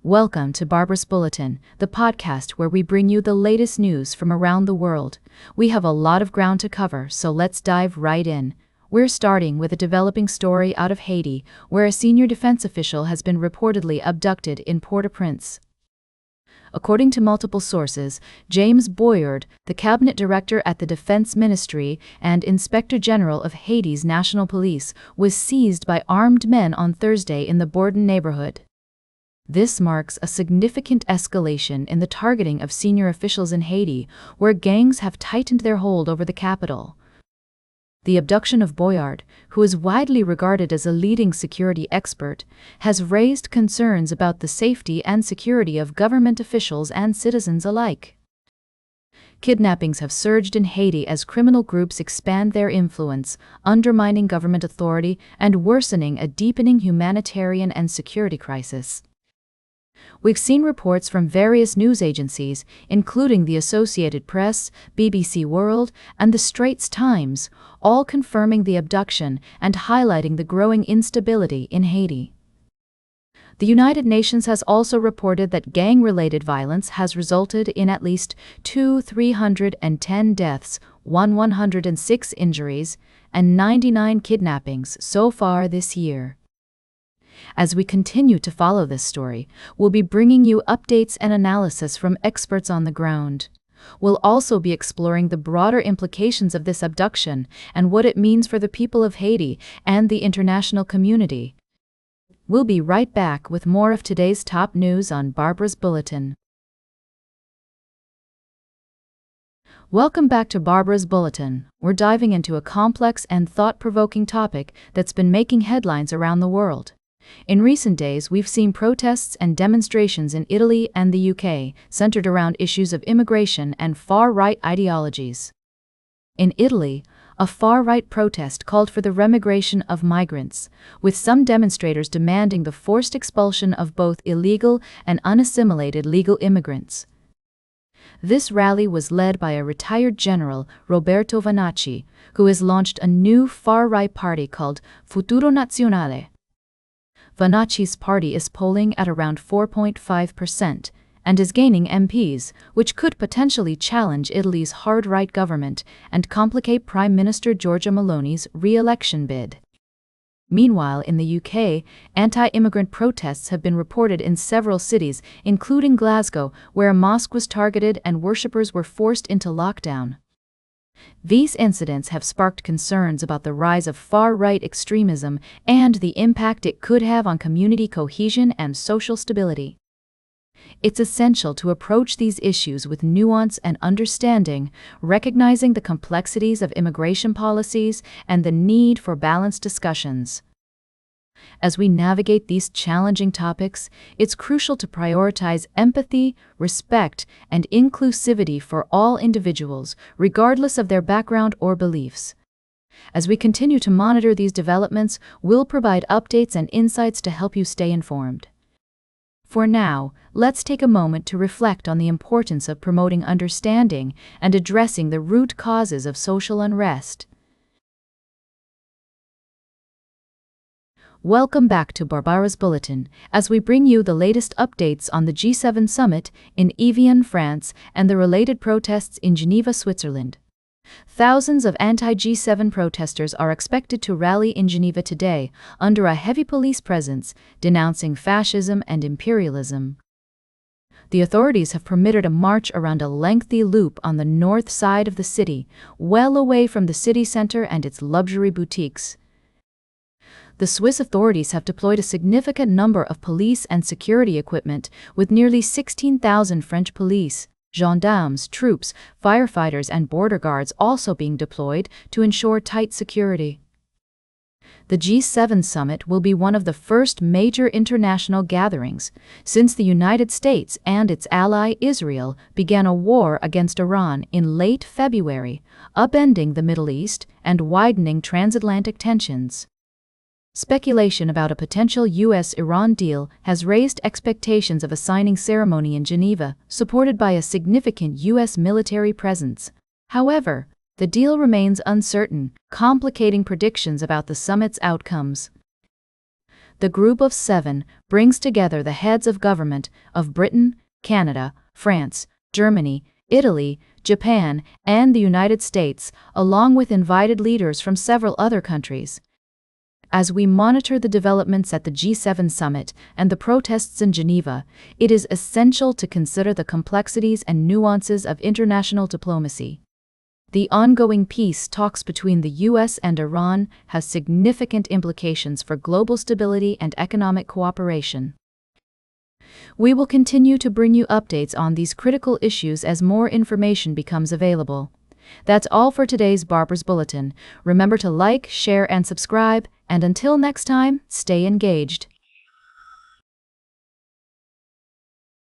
Welcome to Barbara's Bulletin, the podcast where we bring you the latest news from around the world. We have a lot of ground to cover, so let's dive right in. We're starting with a developing story out of Haiti, where a senior defense official has been reportedly abducted in Port-au-Prince. According to multiple sources, James Boyard, the cabinet director at the Defense Ministry and Inspector General of Haiti's National Police, was seized by armed men on Thursday in the Bulletin neighborhood. This marks a significant escalation in the targeting of senior officials in Haiti, where gangs have tightened their hold over the capital. The abduction of Boyard, who is widely regarded as a leading security expert, has raised concerns about the safety and security of government officials and citizens alike. Kidnappings have surged in Haiti as criminal groups expand their influence, undermining government authority and worsening a deepening humanitarian and security crisis. We've seen reports from various news agencies, including the Associated Press, BBC World, and the Straits Times, all confirming the abduction and highlighting the growing instability in Haiti. The United Nations has also reported that gang-related violence has resulted in at least 310 deaths, 106 injuries, and 99 kidnappings so far this year. As we continue to follow this story, we'll be bringing you updates and analysis from experts on the ground. We'll also be exploring the broader implications of this abduction and what it means for the people of Haiti and the international community. We'll be right back with more of today's top news on Barbara's Bulletin. Welcome back to Barbara's Bulletin. We're diving into a complex and thought-provoking topic that's been making headlines around the world. In recent days, we've seen protests and demonstrations in Italy and the UK centered around issues of immigration and far-right ideologies. In Italy, a far-right protest called for the remigration of migrants, with some demonstrators demanding the forced expulsion of both illegal and unassimilated legal immigrants. This rally was led by a retired general, Roberto Vanacci, who has launched a new far-right party called Futuro Nazionale. Vanacci's party is polling at around 4.5% and is gaining MPs, which could potentially challenge Italy's hard-right government and complicate Prime Minister Giorgia Meloni's re-election bid. Meanwhile, in the UK, anti-immigrant protests have been reported in several cities, including Glasgow, where a mosque was targeted and worshippers were forced into lockdown. These incidents have sparked concerns about the rise of far-right extremism and the impact it could have on community cohesion and social stability. It's essential to approach these issues with nuance and understanding, recognizing the complexities of immigration policies and the need for balanced discussions. As we navigate these challenging topics, it's crucial to prioritize empathy, respect, and inclusivity for all individuals, regardless of their background or beliefs. As we continue to monitor these developments, we'll provide updates and insights to help you stay informed. For now, let's take a moment to reflect on the importance of promoting understanding and addressing the root causes of social unrest. Welcome back to Barbara's Bulletin, as we bring you the latest updates on the G7 summit in Evian, France, and the related protests in Geneva, Switzerland. Thousands of anti-G7 protesters are expected to rally in Geneva today, under a heavy police presence, denouncing fascism and imperialism. The authorities have permitted a march around a lengthy loop on the north side of the city, well away from the city center and its luxury boutiques. The Swiss authorities have deployed a significant number of police and security equipment, with nearly 16,000 French police, gendarmes, troops, firefighters, and border guards also being deployed to ensure tight security. The G7 summit will be one of the first major international gatherings since the United States and its ally Israel began a war against Iran in late February, upending the Middle East and widening transatlantic tensions. Speculation about a potential U.S.-Iran deal has raised expectations of a signing ceremony in Geneva, supported by a significant U.S. military presence. However, the deal remains uncertain, complicating predictions about the summit's outcomes. The Group of Seven brings together the heads of government of Britain, Canada, France, Germany, Italy, Japan, and the United States, along with invited leaders from several other countries. As we monitor the developments at the G7 summit and the protests in Geneva, it is essential to consider the complexities and nuances of international diplomacy. The ongoing peace talks between the U.S. and Iran have significant implications for global stability and economic cooperation. We will continue to bring you updates on these critical issues as more information becomes available. That's all for today's Barbara's Bulletin. Remember to like, share, and subscribe, and until next time, stay engaged.